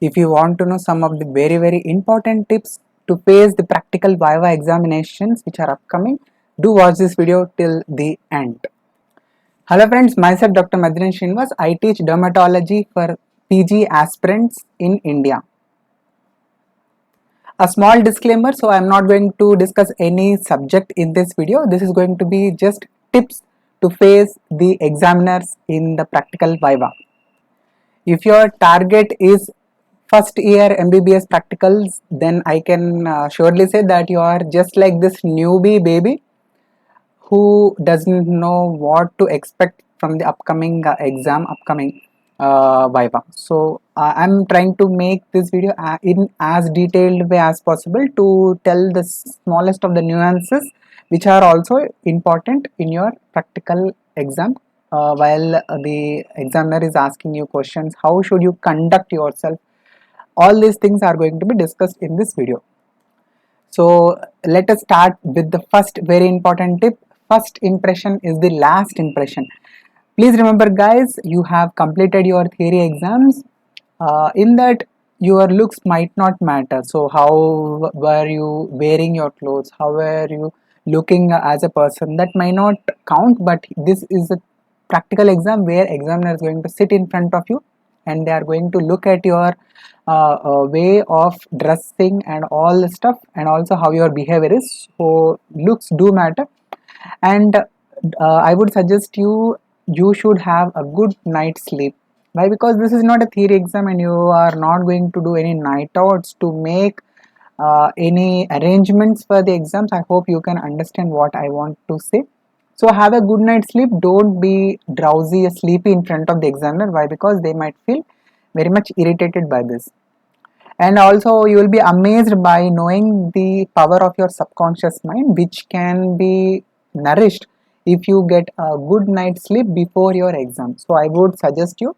If you want to know some of the very important tips to face the practical Viva examinations which are upcoming, do watch this video till the end. Hello friends, myself Dr. Maddineni Srinivas. I teach dermatology for PG Aspirants in India. A small disclaimer, so I am not going to discuss any subject in this video. This is going to be just tips to face the examiners in the practical Viva. If your target is first year MBBS practicals, then I can surely say that you are just like this newbie baby who doesn't know what to expect from the upcoming upcoming Viva. So I'm trying to make this video in as detailed way as possible to tell the smallest of the nuances which are also important in your practical exam. While the examiner is asking you questions, how should you conduct yourself? All these things are going to be discussed in this video. So let us start with the first very important tip. First impression is the last impression. Please remember guys, you have completed your theory exams. In that your looks might not matter. So how were you wearing your clothes? How were you looking as a person? That might not count, but this is a practical exam where examiner is going to sit in front of you and they are going to look at your way of dressing and all the stuff, and also how your behavior is. So looks do matter, and I would suggest you should have a good night's sleep. Why? Because this is not a theory exam and you are not going to do any night outs to make any arrangements for the exams. I hope you can understand what I want to say. So have a good night's sleep. Don't be drowsy or sleepy in front of the examiner. Why? Because they might feel very much irritated by this. And also you will be amazed by knowing the power of your subconscious mind, which can be nourished if you get a good night's sleep before your exam. So I would suggest you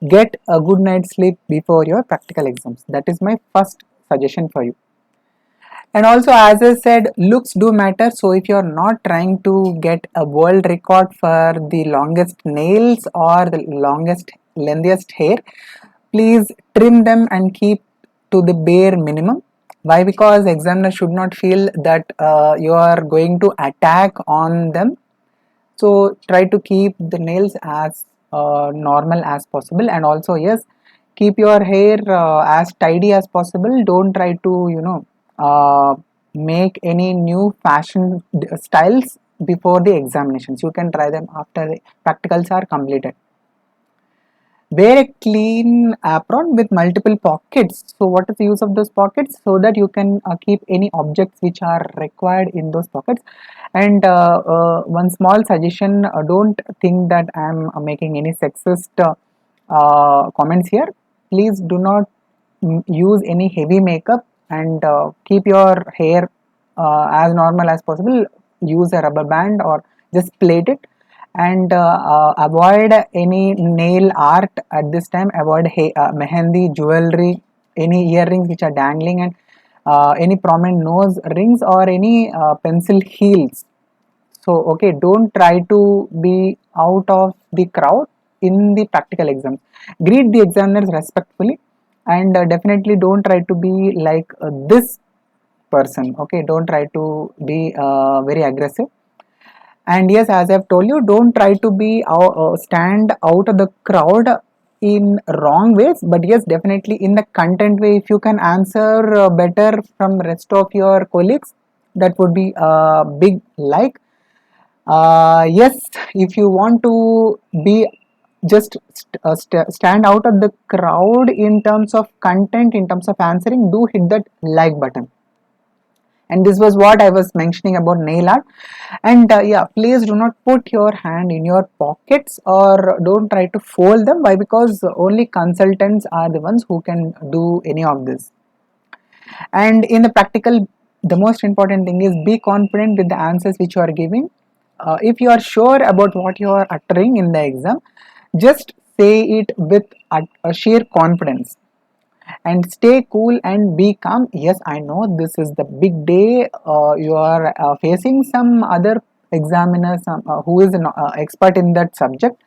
get a good night's sleep before your practical exams. That is my first suggestion for you. And also, as I said, looks do matter. So if you are not trying to get a world record for the longest nails or the lengthiest hair, please trim them and keep to the bare minimum. Why? Because examiner should not feel that you are going to attack on them. So try to keep the nails as normal as possible, and also yes, keep your hair as tidy as possible. Don't try to make any new fashion styles before the examinations. You can try them after the practicals are completed. Wear a clean apron with multiple pockets. So what is the use of those pockets? So that you can keep any objects which are required in those pockets. And one small suggestion, don't think that I am making any sexist comments here. Please do not use any heavy makeup, and keep your hair as normal as possible. Use a rubber band or just plait it, and avoid any nail art at this time. Avoid mehendi, jewelry, any earrings which are dangling, and any prominent nose rings or any pencil heels. So okay, don't try to be out of the crowd in the practical exams. Greet the examiners respectfully, and definitely don't try to be like this person. Okay, don't try to be very aggressive. And yes, as I've told you, don't try to be stand out of the crowd in wrong ways, but yes, definitely in the content way. If you can answer better from rest of your colleagues, that would be a big like. Yes, if you want to be just stand out of the crowd in terms of content, in terms of answering, do hit that like button. And this was what I was mentioning about nail art. And yeah, please do not put your hand in your pockets or don't try to fold them. Why? Because only consultants are the ones who can do any of this. And in the practical, the most important thing is be confident with the answers which you are giving. If you are sure about what you are uttering in the exam, just say it with a sheer confidence. And stay cool and be calm. Yes, I know this is the big day. You are facing some other examiner, who is an expert in that subject,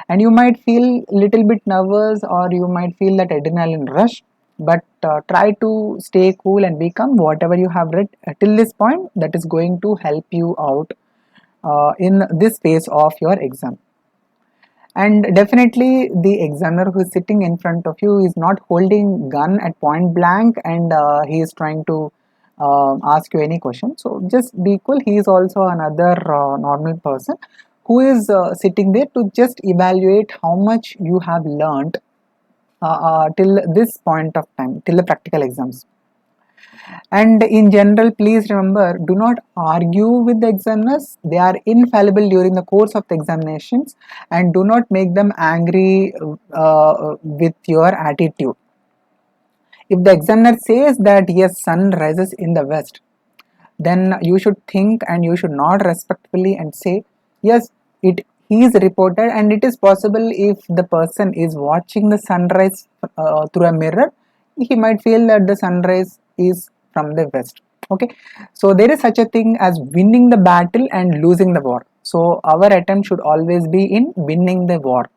and you might feel little bit nervous or you might feel that adrenaline rush. but try to stay cool and be calm. Whatever you have read till this point, that is going to help you out in this phase of your exam. And definitely the examiner who is sitting in front of you is not holding gun at point blank, and he is trying to ask you any question. So just be cool. He is also another normal person who is sitting there to just evaluate how much you have learned till this point of time, till the practical exams. And in general, please remember, do not argue with the examiners. They are infallible during the course of the examinations, and do not make them angry with your attitude. If the examiner says that yes, sun rises in the west, then you should think and you should nod respectfully and say yes, it is reported, and it is possible if the person is watching the sunrise through a mirror, he might feel that the sunrise is from the west. Okay, so there is such a thing as winning the battle and losing the war. So our attempt should always be in winning the war.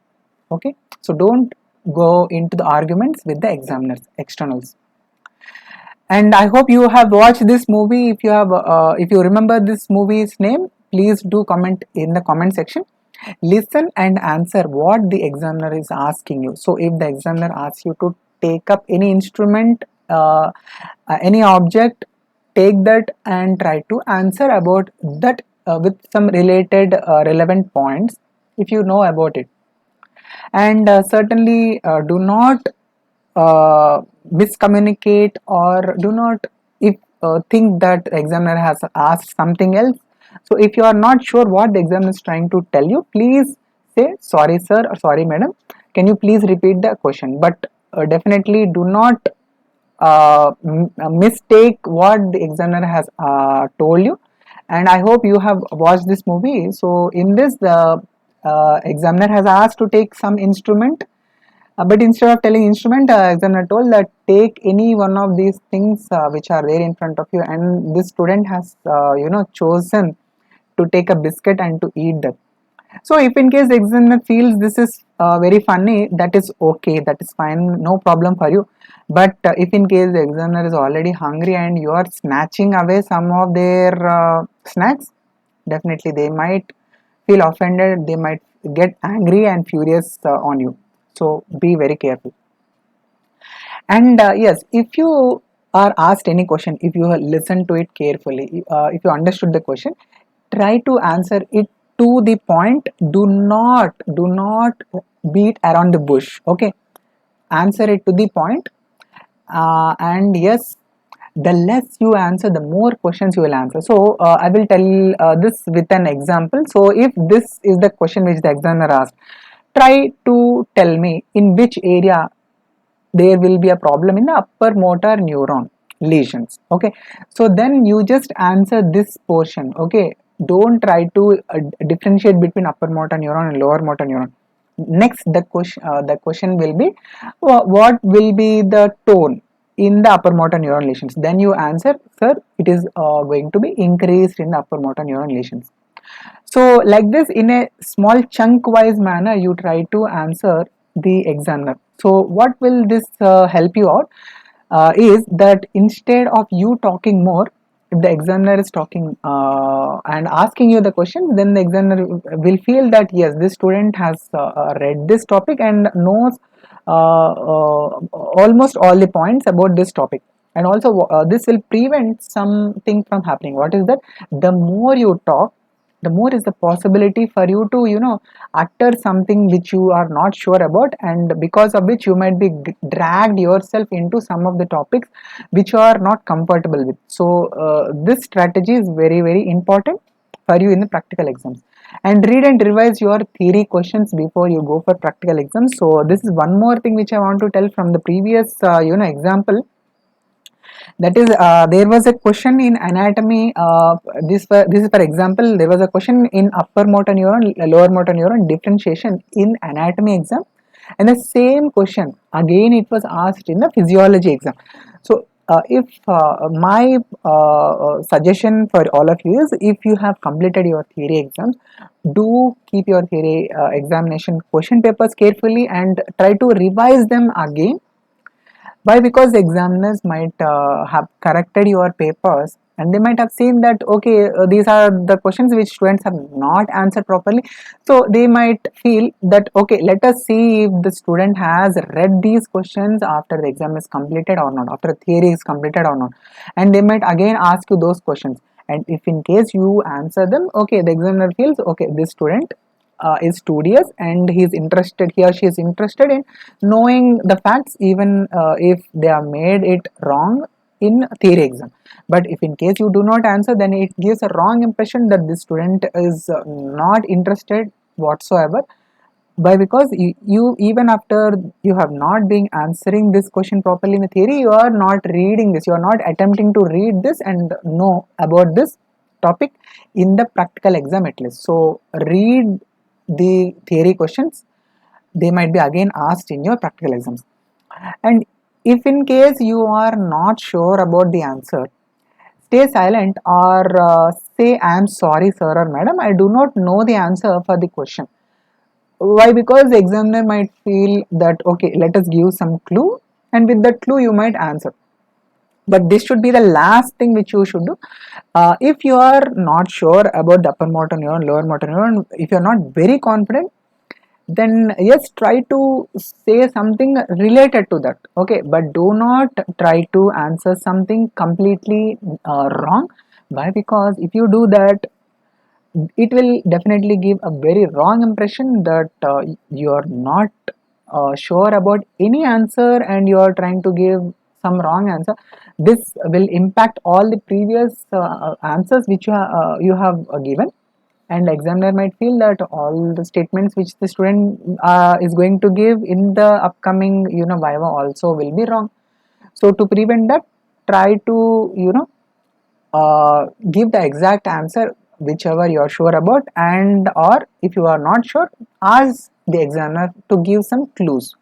Okay, so don't go into the arguments with the examiners, externals. And I hope you have watched this movie. If you have if you remember this movie's name, please do comment in the comment section. Listen and answer what the examiner is asking you. So if the examiner asks you to take up any instrument, any object, take that and try to answer about that with some related relevant points if you know about it. And certainly do not miscommunicate, or do not if think that examiner has asked something else. So if you are not sure what the examiner is trying to tell you, please say sorry sir or sorry madam, can you please repeat the question. But definitely do not mistake what the examiner has told you. And I hope you have watched this movie. So in this, the examiner has asked to take some instrument, but instead of telling instrument, examiner told that take any one of these things which are there in front of you, and this student has chosen to take a biscuit and to eat that. So if in case the examiner feels this is very funny, that is okay, that is fine, no problem for you. But if in case the examiner is already hungry and you are snatching away some of their snacks, definitely they might feel offended, they might get angry and furious on you. So be very careful. And yes, if you are asked any question, if you listen to it carefully, if you understood the question, try to answer it to the point. Do not beat around the bush. Okay, answer it to the point. And yes, the less you answer, the more questions you will answer. So I will tell this with an example. So if this is the question which the examiner asked, try to tell me in which area there will be a problem in the upper motor neuron lesions. Okay, so then you just answer this portion. Okay, don't try to differentiate between upper motor neuron and lower motor neuron. Next, the question will be what will be the tone in the upper motor neuron lesions. Then you answer, sir, it is going to be increased in the upper motor neuron lesions. So like this, in a small chunk wise manner, you try to answer the examiner. So what will this help you out is that instead of you talking more, if the examiner is talking and asking you the question, then the examiner will feel that yes, this student has read this topic and knows almost all the points about this topic. And also this will prevent something from happening. What is that? The more you talk, the more is the possibility for you to utter something which you are not sure about, and because of which you might be dragged yourself into some of the topics which you are not comfortable with. So this strategy is very very important for you in the practical exams. And read and revise your theory questions before you go for practical exams. So this is one more thing which I want to tell from the previous example. That is, there was a question in anatomy. This is for example, there was a question in upper motor neuron, lower motor neuron differentiation in anatomy exam, and the same question again it was asked in the physiology exam. So if my suggestion for all of you is, if you have completed your theory exams, do keep your theory examination question papers carefully and try to revise them again. Why? Because the examiners might have corrected your papers, and they might have seen that okay, these are the questions which students have not answered properly. So they might feel that okay, let us see if the student has read these questions after the exam is completed or not, after theory is completed or not, and they might again ask you those questions. And if in case you answer them, okay, the examiner feels okay, this student is studious and he or she is interested in knowing the facts, even if they have made it wrong in theory exam. But if in case you do not answer, then it gives a wrong impression that this student is not interested whatsoever. Why? Because you even after you have not been answering this question properly in the theory, you are not reading this, you are not attempting to read this and know about this topic in the practical exam at least. So read the theory questions, they might be again asked in your practical exams. And if in case you are not sure about the answer, stay silent or say I am sorry sir or madam, I do not know the answer for the question. Why? Because the examiner might feel that okay, let us give some clue, and with that clue you might answer. But this should be the last thing which you should do. If you are not sure about the upper motor neuron, lower motor neuron, if you are not very confident, then yes, try to say something related to that, okay, but do not try to answer something completely wrong. Why? Because if you do that, it will definitely give a very wrong impression that you are not sure about any answer and you are trying to give some wrong answer. This will impact all the previous answers which you have given, and the examiner might feel that all the statements which the student is going to give in the upcoming viva also will be wrong. So to prevent that, try to give the exact answer whichever you are sure about, and or if you are not sure, ask the examiner to give some clues.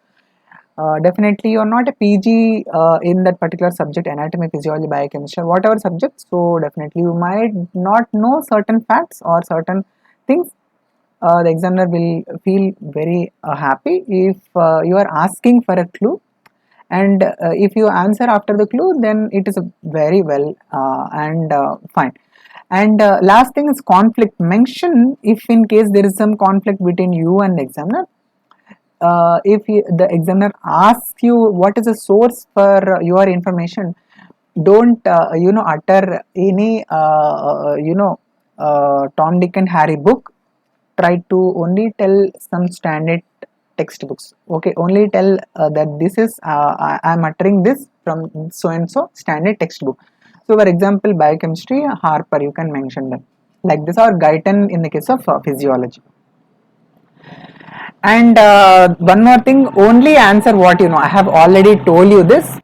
Definitely you are not a PG in that particular subject, anatomy, physiology, biochemistry, whatever subject, so definitely you might not know certain facts or certain things. The examiner will feel very happy if you are asking for a clue, and if you answer after the clue, then it is very well and fine. And last thing is conflict. Mention if in case there is some conflict between you and the examiner. The examiner asks you what is the source for your information, don't utter any Tom, Dick and Harry book. Try to only tell some standard textbooks. Okay, only tell that this is I am uttering this from so and so standard textbook. So for example, biochemistry, Harper, you can mention them like this, or Guyton in the case of physiology. And one more thing, only answer what you know. I have already told you this.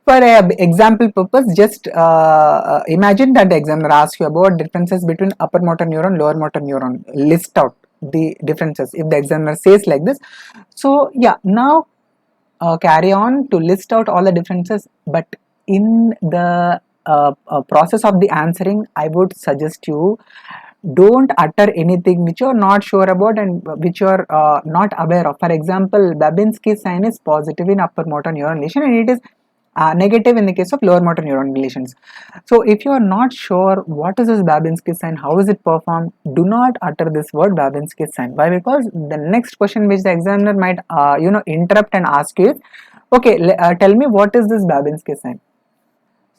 For example purpose, just imagine that the examiner asks you about differences between upper motor neuron, lower motor neuron. List out the differences. If the examiner says like this, so yeah, now carry on to list out all the differences. But in the process of the answering, I would suggest you don't utter anything which you are not sure about and which you are not aware of. For example, Babinski sign is positive in upper motor neuron lesion and it is negative in the case of lower motor neuron lesions. So if you are not sure what is this Babinski sign, how is it performed, do not utter this word Babinski sign. Why? Because the next question which the examiner might interrupt and ask you is, okay, tell me what is this Babinski sign.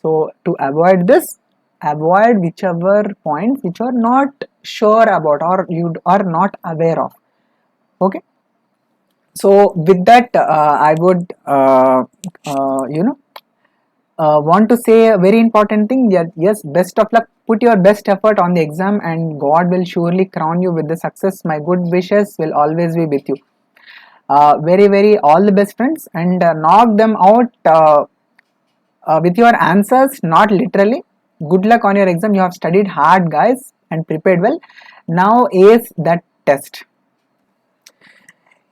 So to avoid this, avoid whichever points which you are not sure about or you are not aware of. Okay. So with that, I would want to say a very important thing. Yes, best of luck. Put your best effort on the exam, and God will surely crown you with the success. My good wishes will always be with you. Very all the best, friends, and knock them out with your answers, not literally. Good luck on your exam. You have studied hard, guys, and prepared well. Now ace that test.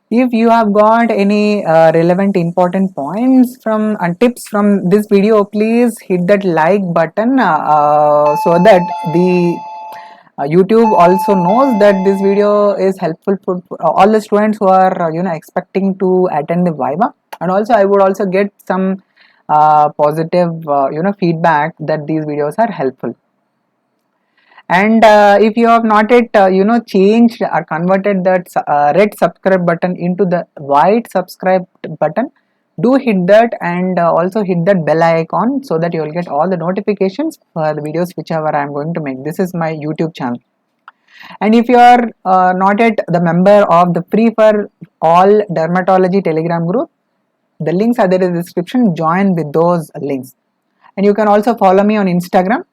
If you have got any relevant important points from and tips from this video, please hit that like button so that the YouTube also knows that this video is helpful for all the students who are expecting to attend the Viva, and also I would also get some positive feedback that these videos are helpful. And if you have not yet changed or converted that red subscribe button into the white subscribe button, do hit that, and also hit that bell icon so that you will get all the notifications for the videos whichever I am going to make. This is my YouTube channel. And if you are not yet the member of the free for all dermatology telegram group, the links are there in the description. Join with those links. And you can also follow me on Instagram.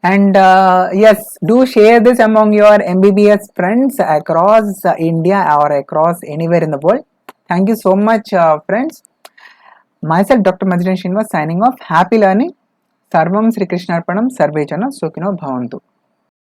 And yes, do share this among your MBBS friends across India or across anywhere in the world. Thank you so much, friends. Myself, Dr. Maddineni Srinivas, signing off. Happy learning. Sarvam Sri Krishnarpanam. Sarve Jana Sukhino Bhavantu.